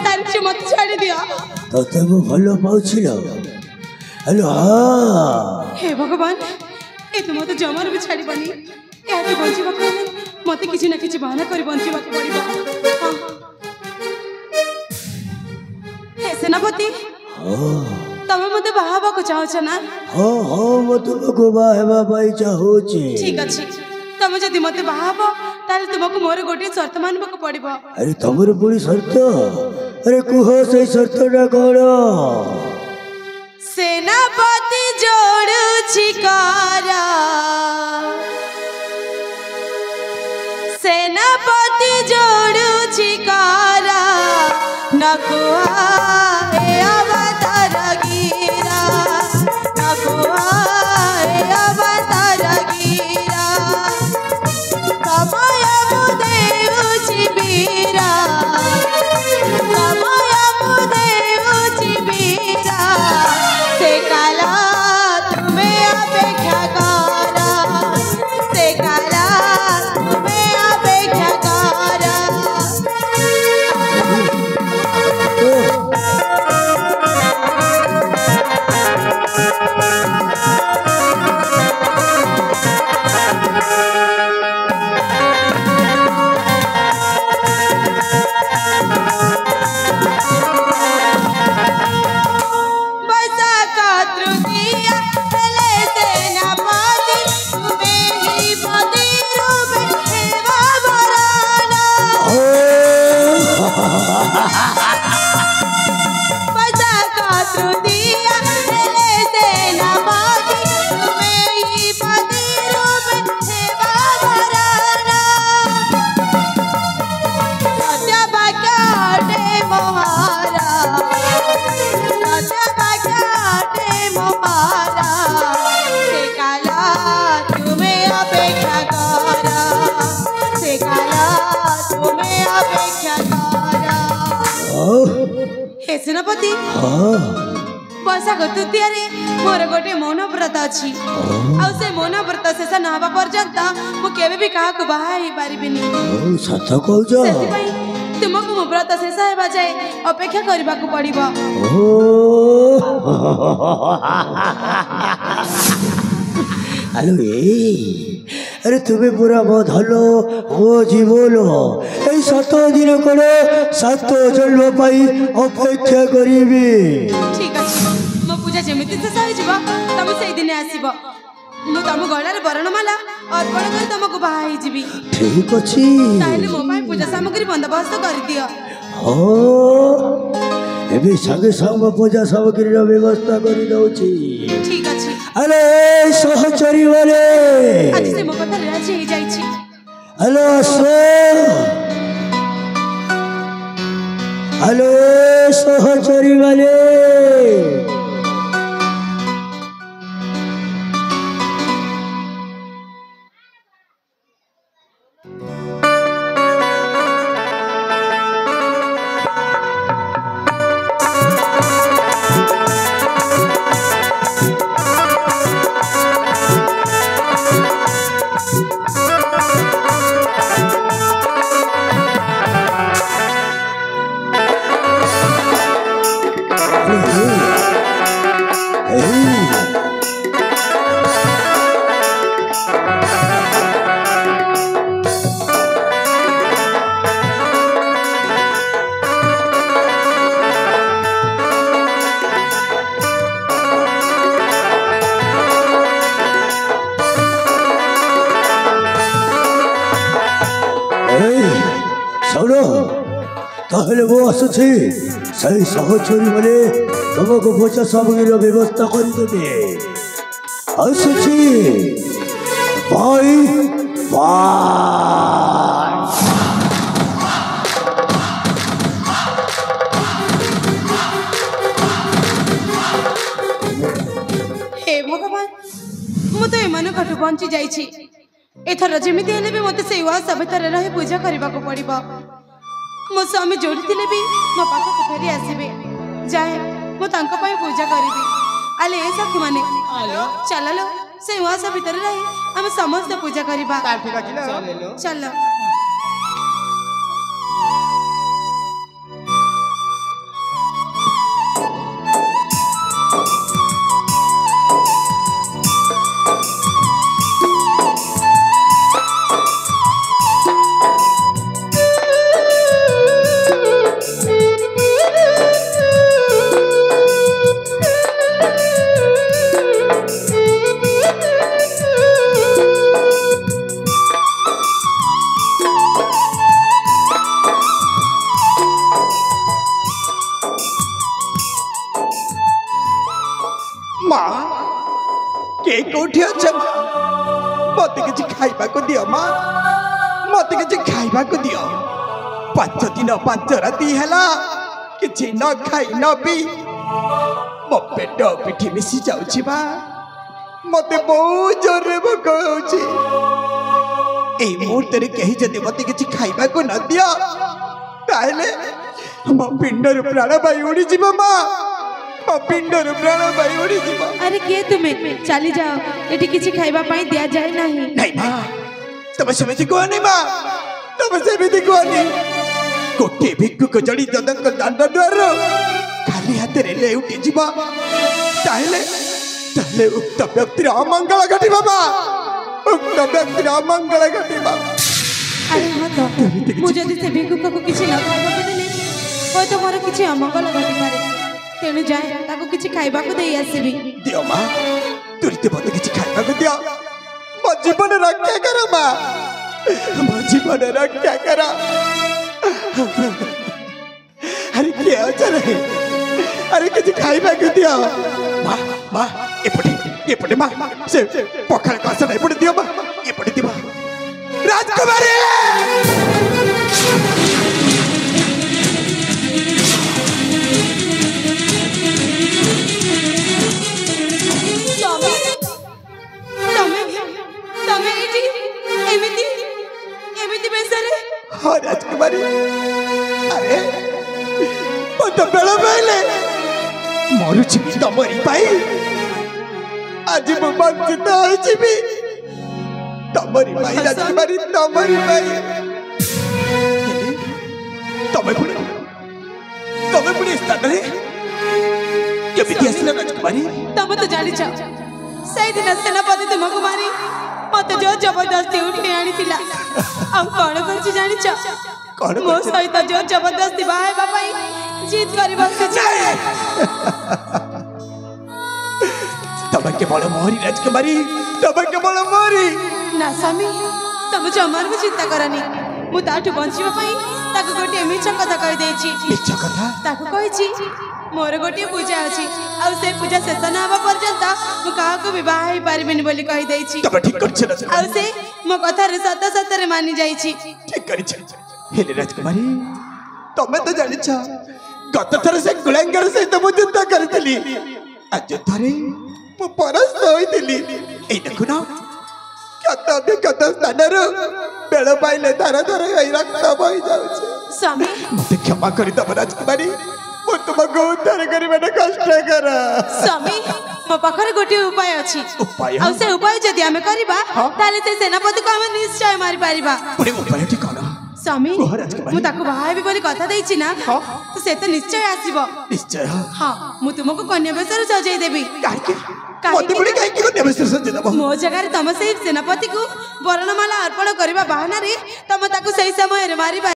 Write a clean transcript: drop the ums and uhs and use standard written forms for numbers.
सांची मत छाड़ी दिया तते मु भलो पाउछिलो हेलो हे भगवान ए तुम तो जमर भी छाड़ी बनी यार बंची बाक मते किछि ना किछि बहाना करी बंची बाक पड़िबो हे सेनापति तमे मते बाहाबा को चाहो छ ना मो तुमको बाहेबा पाई चाहूची ठीक अछि तमे जदि मते बाहाबो ताले तुमको मोर गोटे शर्त मानबा को पड़िबो अरे तमर पुरी शर्त अरे कुह से शर्त ना कोड़ो सेनापति जोड़ छिकारा सेनापति जोड़ छिकारा नकुआ ए अवतार गिरा नकुआ ए अवतार गिरा समय मुदेव चिबीरा समय मुदेव चिबीरा से काला तुम्हें अपेक्षा करा से काला तुम्हें अपेक्षा करा सेनापति पैसा गतुतिया रे मोर गोटे मौन व्रत अछि आ से मौन व्रत शेष न हवा पर्यंत मु केबे भी काहा को बाहा ही पारिबिनी सत कहू जो सेति पई तुमको मो व्रत शेष हेबा जाय अपेक्षा करबा को पड़िबो हेलो अरे तुम्हें पूरा बहुत हलो वो जीवनो ए 7 दिन करे 7 जन्म पाई अपेक्षा करीबी ठीक अछि मो पूजा जेमिति से सही जीवा तम सेई दिन आसीबो मु तम गळार बरणमाला अर्पण कर तमको बाहाई जीबी ठीक अछि ताले मो पाई पूजा सामग्री बंदोबस्त कर दियो हो एबे संगे संग पूजा सामग्री रो व्यवस्था करि दउची ठीक अछि अरे सहचरी वाले आज से मो कथा राजी हे जाई छी हेलो हेलो सहचरी वाले ताहले वो आसुची सही सहचरी वाले तुमको पूजा सामग्री व्यवस्था कर देबे आसुची बाय बाय हे भगवान मु तो एमान कठु बंची जाई छी एथर जेमिति हेले भी मते सेवा सभेतर रही पूजा करबा को पड़िबो मो स्वामी जोड़ी थिले भी मो पाखा को फेरी आसीबे जाए मो तांको पई पूजा करिबी आले ए सखी माने चलो से वहां से भीतर रही हम समस्त पूजा करबा ठीक अछि चलो के कोठी अच्छा मत किसी खाइबा को दियो माँ मत किसी खाइबा को दियो 5 दिन 5 राति हैला किसी न खाई न पी मो पेट पिठी मिसी जाउछि बा मते बहुत जोरे भोक होउछि ए मुहूर्त रे कहि जदि मते किछि खाइबा को न दियो ताहले मो पिंडर प्राण बाई उड़ी जीव माँ मो पिंडर प्राण बाई उड़ी जीव अरे किए तुम्हें चली जाओ एटी किछि खाइबा पाई दिया जाए नहीं नहीं माँ तब सेमिति कहनी माँ तब सेमिति कहनी गोटे भिक्षु को जड़ी ददंक दांड द्वार खाली हाथ रे ले उठी जीव ताहले ताहले उक्त व्यक्तिर अमंगल घटिबा माँ उक्त व्यक्तिर अमंगल घटिबा अरे हाँ तो मुझे से भिक्षुक को किछि न खाइबा को देले होय तो मोर किछि अमंगल घटी पारे तेनु जाए ताको किछि खाइबा को देई आसीबी दियो माँ तुरते बंद किछि खाइबा को दियो मो जीवन रक्षा कर माँ मो जीवन रक्षा कर अरे क्या अच्छा रहे अरे किसी खाइबा को दियो माँ माँ एपटे माँ से पखाल कासना एपटे दियो माँ एपटे दियो राजकुमारी हाँ राजकुमारी अरे मत बेल बेले मरुची तमरी पाई आज मु वंचित होइछि तमरी पाई राजकुमारी तमरी पाई तमे पुणी स्थान रे केमिति आसिला राजकुमारी तब तो जानी छ सही दिन सेनापति तुमको मारी मत जो जबरदस्ती उठी आनी थिला आ कोन करछि जानी छ कोन मो सहित जो जबरदस्ती बाहे बापाई जीत करी बसे छ तब के बड़ मोहरी राजकुमारी तब के बड़ मोहरी ना स्वामी तुम जमार भी चिंता करनी मु ताठु बंचिबा पई ताको गोटे मिछ कथा कहि देछि मिछ कथा ताको कहिछि मोर गोटे पूजा अछि आ से पूजा शेष न हबा पर्यंत मु काहा को विवाह ही पारिबिनी बोली कहि देछि तब ठीक करछ आ से मो कथा रे सत सत रे मानि जाइछि ठीक करछ हेले राजकुमारी तमे तो जानि छ गत थर से गुलांगर से तो युद्ध करथली आज थरे मु परस्त होइतली ए देखु ना कत स्थान बेल पाइले धार धार रक्त बही जाउछ स्वामी मते क्षमा करी दब राजकुमारी मो तुमको उद्धार करिबा कष्ट कर स्वामी मो पाखरे गोटे उपाय अछि उपाय आ से उपाय जदि हमें करबा ताले से सेनापति को हमें निश्चय मारि पारिबा पुणी उपाय ठीक करा स्वामी कह राजकुमारी मु ताको बाहाबी बोली कथा देछि ना तो से तो निश्चय आसीबो निश्चय हां मु तुमको कन्या बेसर सजाई देबी मते पुणी काहे कि कन्या बेसर सजाई देबो मो जगह तम से सेनापति को वर्णमाला अर्पण करबा बहाना रे तम ताको सही समय रे मारिबा